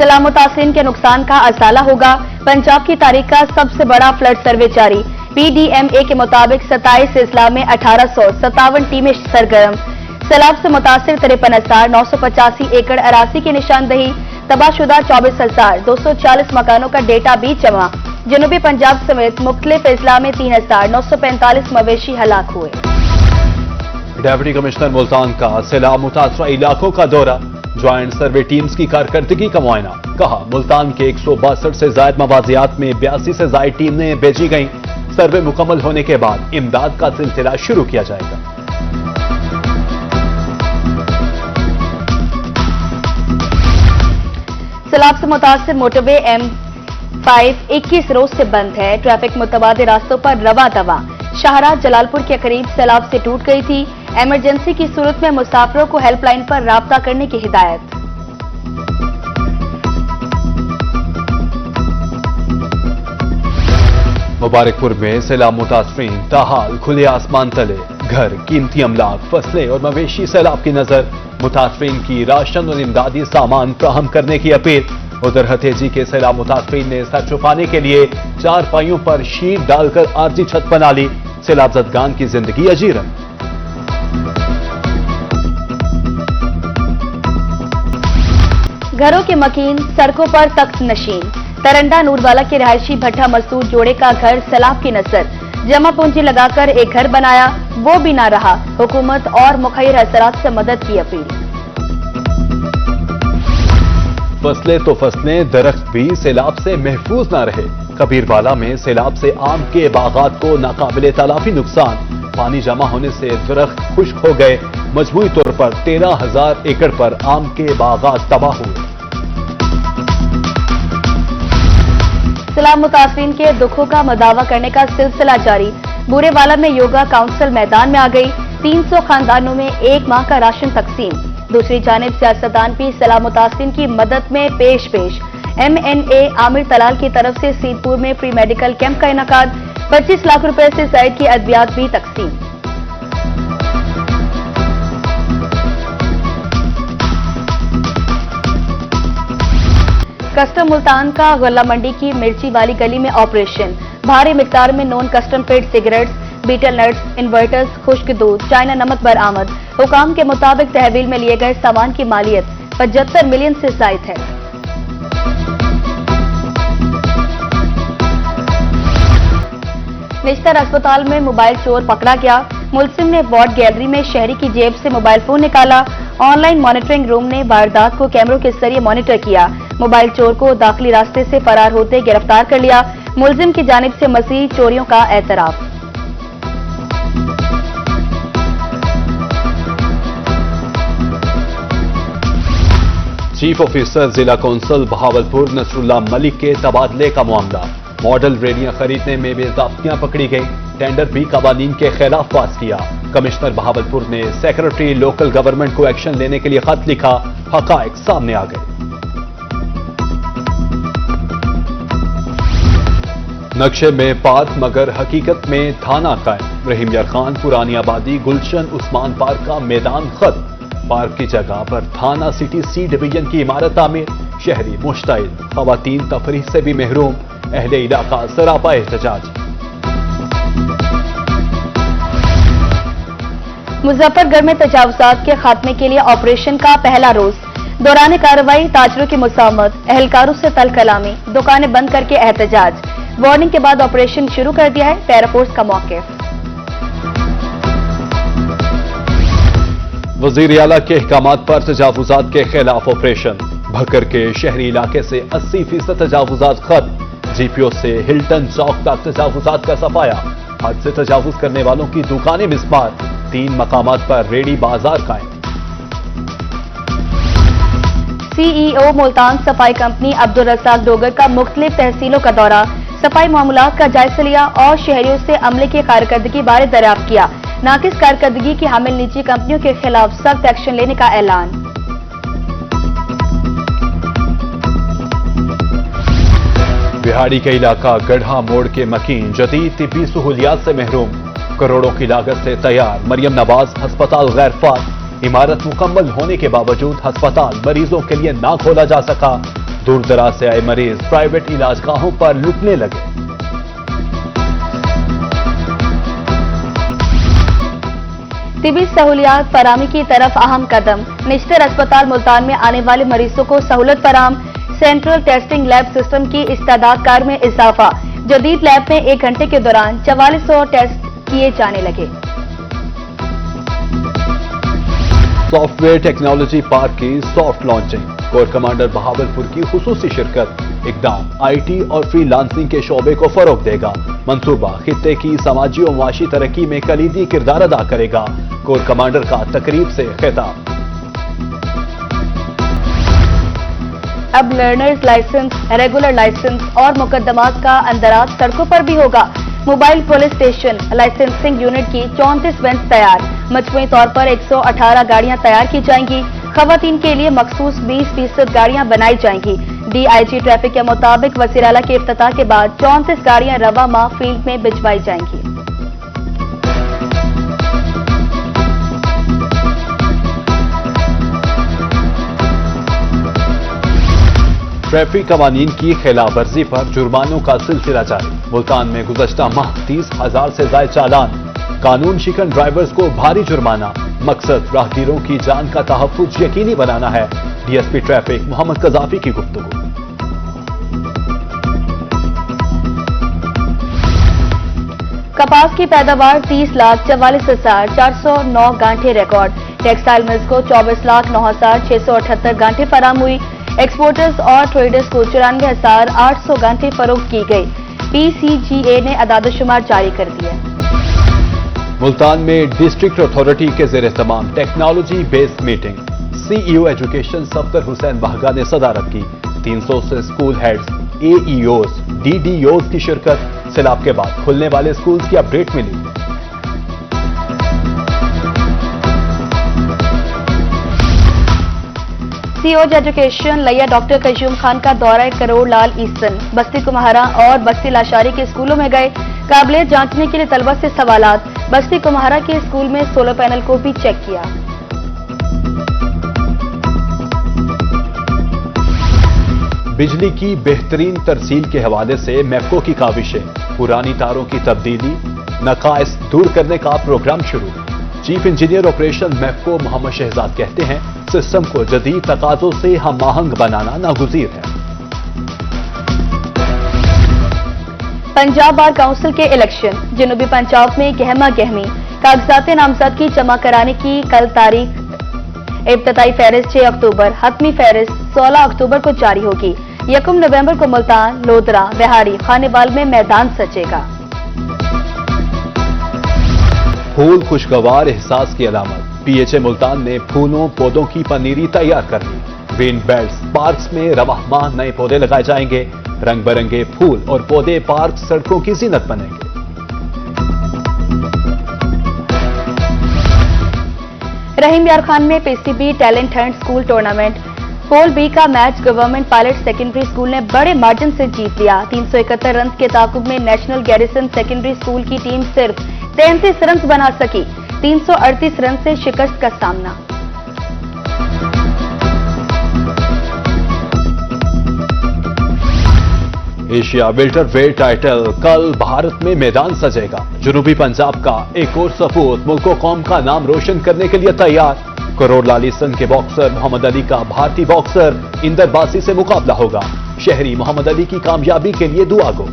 सैलाब मुतासिरीन के नुकसान का असाला होगा। पंजाब की तारीख का सबसे बड़ा फ्लड सर्वे जारी। PDMA के मुताबिक 27 अजला में 1857 टीमें सरगर्म। सैलाब से मुतासिर 53,985 एकड़ अराजी की निशानदही। तबाहशुदा 24,240 मकानों का डेटा भी जमा। जनूबी पंजाब समेत मुख्तलिफ अजला में 3,945 मवेशी हलाक हुए। डिप्टी कमिश्नर मुल्तान का सैलाब मुतासरा इलाकों का दौरा, ज्वाइंट सर्वे टीम्स की कारकर्दगी का मुआयना। कहा, मुल्तान के 162 से जायद मवाजियात में 82 से जायद टीमें भेजी गईं। सर्वे मुकम्मल होने के बाद इमदाद का सिलसिला शुरू किया जाएगा। सैलाब से मुतासिर मोटरवे M5 21 रोज से बंद है। ट्रैफिक मुतबादिल रास्तों पर रवा दवा। शाहराह जलालपुर के करीब सैलाब से टूट गई थी। इमरजेंसी की सूरत में मुसाफिरों को हेल्पलाइन पर राब्ता करने की हिदायत। मुबारकपुर में सैलाब मुतासरीन ताहाल खुले आसमान तले, घर, कीमती अमलाक, फसलें और मवेशी सैलाब की नजर। मुतासरीन की राशन और इमदादी सामान फ्राहम करने की अपील। उधर हथेजी के सैलाब मुतासरीन ने सर छुपाने के लिए 4 पाइयों पर शीट डालकर आरजी छत बना ली। सैलाब ज़दगान की जिंदगी अजीरन। घरों के मकीन, सड़कों पर तख्त नशीन। तरंडा नूरवाला के रिहायशी भट्टा मसूद जोड़े का घर सैलाब की नजर। जमा पूंजी लगाकर एक घर बनाया, वो भी ना रहा। हुकूमत और मुखैर असरात से मदद की अपील। फसलें तो फसलें, दरख्त भी सैलाब से महफूज ना रहे। कबीरवाला में सैलाब से आम के बागात को नाकाबिले तलाफी नुकसान। पानी जमा होने से दरख्त खुश्क हो गए। मजमूई तौर पर 13,000 एकड़ पर आम के बागात तबाह हुए। सैलाब मुतासरीन के दुखों का मदावा करने का सिलसिला जारी। बूरेवाला में योगा काउंसिल मैदान में आ गई। 300 खानदानों में 1 माह का राशन तकसीम। दूसरी जानिब सियासतदान भी सैलाब मुतासरीन की मदद में पेश। MNA आमिर तलाल की तरफ से सीतपुर में प्री मेडिकल कैंप का इनकाद। 25 लाख रुपए से जायद की अद्वियात भी तकसीम। कस्टम मुल्तान का गल्ला मंडी की मिर्ची वाली गली में ऑपरेशन। भारी मिकदार में non custom paid cigarettes, betel nuts, inverters, खुश्क दूध, चाइना नमक बरामद। हुकाम के मुताबिक तहवील में लिए गए सामान की मालियत 75 मिलियन से जायद है। निश्तर अस्पताल में मोबाइल चोर पकड़ा गया। मुलजिम ने वार्ड गैलरी में शहरी की जेब से मोबाइल फोन निकाला। ऑनलाइन मॉनिटरिंग रूम ने वारदात को कैमरों के जरिए मॉनिटर किया। मोबाइल चोर को दाखिली रास्ते से फरार होते गिरफ्तार कर लिया। मुलजिम की जानिब से मजीद चोरियों का एतराफ। चीफ ऑफिसर जिला कौंसल बहावलपुर नसरुल्लाह मलिक के तबादले का मामला। मॉडल रेडियां खरीदने में बेज़ाब्तियां पकड़ी गई। टेंडर भी कवानीन के खिलाफ पास किया। कमिश्नर बहावलपुर ने सेक्रेटरी लोकल गवर्नमेंट को एक्शन लेने के लिए खत लिखा। हकायक सामने आ गए। नक्शे में पार्क मगर हकीकत में थाना कायम। रहीम यार खान पुरानी आबादी गुलशन उस्मान पार्क का मैदान खत्म। पार्क की जगह पर थाना सिटी C डिवीजन की इमारत तामीर। शहरी मुश्ताइल, खवातीन तफरीह से भी महरूम। अहले इलाका सरापा एहतजाज। मुजफ्फरगढ़ में तजावुजात के खात्मे के लिए ऑपरेशन का पहला रोज। दौरान कार्रवाई ताजरों की मुसामत, एहलकारों से तल कलामी, दुकानें बंद करके एहतजाज। वार्निंग के बाद ऑपरेशन शुरू कर दिया है। पैराफोर्स का मौक़िफ़। वज़ीर आला के अहकामात पर तजावुजात के खिलाफ ऑपरेशन। भकर के शहरी इलाके से 80% तजावुजात खत्म। GPO से हिल्टन चौक तक तजावुजात का सफाया। हद से तजावुज करने वालों की दुकानें मिसमार। 3 मकामात पर रेडी बाजार कायम। CEO मुल्तान सफाई कंपनी अब्दुल रज़ाक डोगर का मुख्तलिफ तहसीलों का दौरा। सफाई मामलात का जायजा लिया और शहरियों से अमले की कारकर्दगी बारे दरियाफ्त किया। नाकिस कारकर्दगी की हामिल निजी कंपनियों के खिलाफ सख्त एक्शन लेने का ऐलान। बिहाड़ी के इलाका गढ़ा मोड़ के मकीन जदीद तिब्बी सहूलियात से महरूम। करोड़ों की लागत से तैयार मरियम नवाज अस्पताल गैर फात। इमारत मुकम्मल होने के बावजूद अस्पताल मरीजों के लिए ना खोला जा सका। दूर दराज से आए मरीज प्राइवेट इलाज गाहों पर लुटने लगे। तिबी सहूलियात फराहमी की तरफ अहम कदम। निश्तर अस्पताल मुल्तान में आने वाले मरीजों को सहूलत फराहम। सेंट्रल टेस्टिंग लैब सिस्टम की इस्तादाद कार में इजाफा। जदीद लैब में 1 घंटे के दौरान 4400 टेस्ट किए जाने लगे। सॉफ्टवेयर टेक्नोलॉजी पार्क की soft launching. Core commander Bahawalpur की खुसूसी शिरकत। इकदाम आईटी और फ्रीलांसिंग के शोबे को फरोग देगा। मंसूबा खित्ते की समाजी और मुआशी तरक्की में कलीदी किरदार अदा करेगा। कोर कमांडर का तकरीब से खिताब। अब लर्नर्स लाइसेंस, रेगुलर लाइसेंस और मुकदमात का अंदराज सड़कों पर भी होगा। Mobile police station licensing unit की 34 बेंच तैयार। मजमूई तौर पर 118 गाड़ियां तैयार की जाएंगी। खवातीन के लिए मखसूस 20% गाड़ियां बनाई जाएंगी। डीआईजी ट्रैफिक के मुताबिक वज़ीर आला के इफ्तिताह के बाद 34 गाड़ियां रवा माह फील्ड में भिजवाई जाएंगी। ट्रैफिक कवानीन की खिलाफ वर्जी पर जुर्मानों का सिलसिला जारी। मुल्तान में गुज़श्ता माह 30,000 से ज़ायद चालान। कानून शिकन ड्राइवर्स को भारी जुर्माना। मकसद राहगीरों की जान का तहफ्फुज यकीनी बनाना है। डीएसपी ट्रैफिक मोहम्मद कज़ाफी की गुफ्तगू। कपास की पैदावार 30,44,409 गांठे रिकॉर्ड। टेक्सटाइल मिल्स को 24,09,678 गांठे फराम हुई। एक्सपोर्टर्स और ट्रेडर्स को 94,800 गांठे फरोख्त की गई। पीसीजीए ने अदाद-ओ-शुमार जारी कर दिया। मुल्तान में डिस्ट्रिक्ट अथॉरिटी के ज़ेर तमाम technology based meeting. CEO education Safdar Hussain बहगा ने सदारत की। 300 से स्कूल हेड्स, एईओस, डीडीओस की शिरकत। सैलाब के बाद खुलने वाले स्कूल्स की अपडेट मिली। सीओ एजुकेशन लिया डॉक्टर कयूम खान का दौरा करोड़ लाल ईस्टर्न। बस्ती कुम्हारा और बस्ती लाशारी के स्कूलों में गए। काबिलियत जांचने के लिए तलबा से सवालात। बस्ती कुम्हारा के स्कूल में सोलर पैनल को भी चेक किया। बिजली की बेहतरीन तरसील के हवाले से मैप्को की काविशें। पुरानी तारों की तब्दीली, नकाइस दूर करने का प्रोग्राम शुरू। Chief engineer operation MEPCO Mohammad Shahzad कहते हैं सिस्टम को जदीद तकाजों से हम आहंग बनाना नागुज़ीर है। पंजाब बार काउंसिल के इलेक्शन। जनूबी पंजाब में गहमा गहमी। कागजात नामजद की जमा कराने की कल तारीख। इब्तदाई फहरिस्त 6 अक्टूबर, हतमी फहरिस्त 16 अक्टूबर को जारी होगी। 1 नवंबर को मुल्तान, लोधरा, बिहारी, खानेवाल में मैदान सजेगा। फूल खुशगवार एहसास की अलामत। पीएचए मुल्तान ने फूलों पौधों की पनीरी तैयार कर ली। ग्रीन बेल्ट्स पार्क्स में रवाह माह नए पौधे लगाए जाएंगे। रंग बिरंगे फूल और पौधे पार्क सड़कों की जीनत बनेंगे। रहीम यार खान में PCB talent hunt school tournament. Pool B का match government pilot secondary school ने बड़े मार्जिन से जीत लिया। 371 रन के ताकुब में नेशनल गैरिसन सेकेंडरी स्कूल की टीम सिर्फ 33 रन बना सकी। 338 रन से शिकस्त का सामना। एशिया वेल्टर वेट टाइटल कल भारत में मैदान सजेगा। जनूबी पंजाब का एक और सपूत मुल्क व कौम का नाम रोशन करने के लिए तैयार। करोड़ लाली संघ के बॉक्सर मोहम्मद अली का भारतीय बॉक्सर इंदर बासी से मुकाबला होगा। शहरी मोहम्मद अली की कामयाबी के लिए दुआ गो।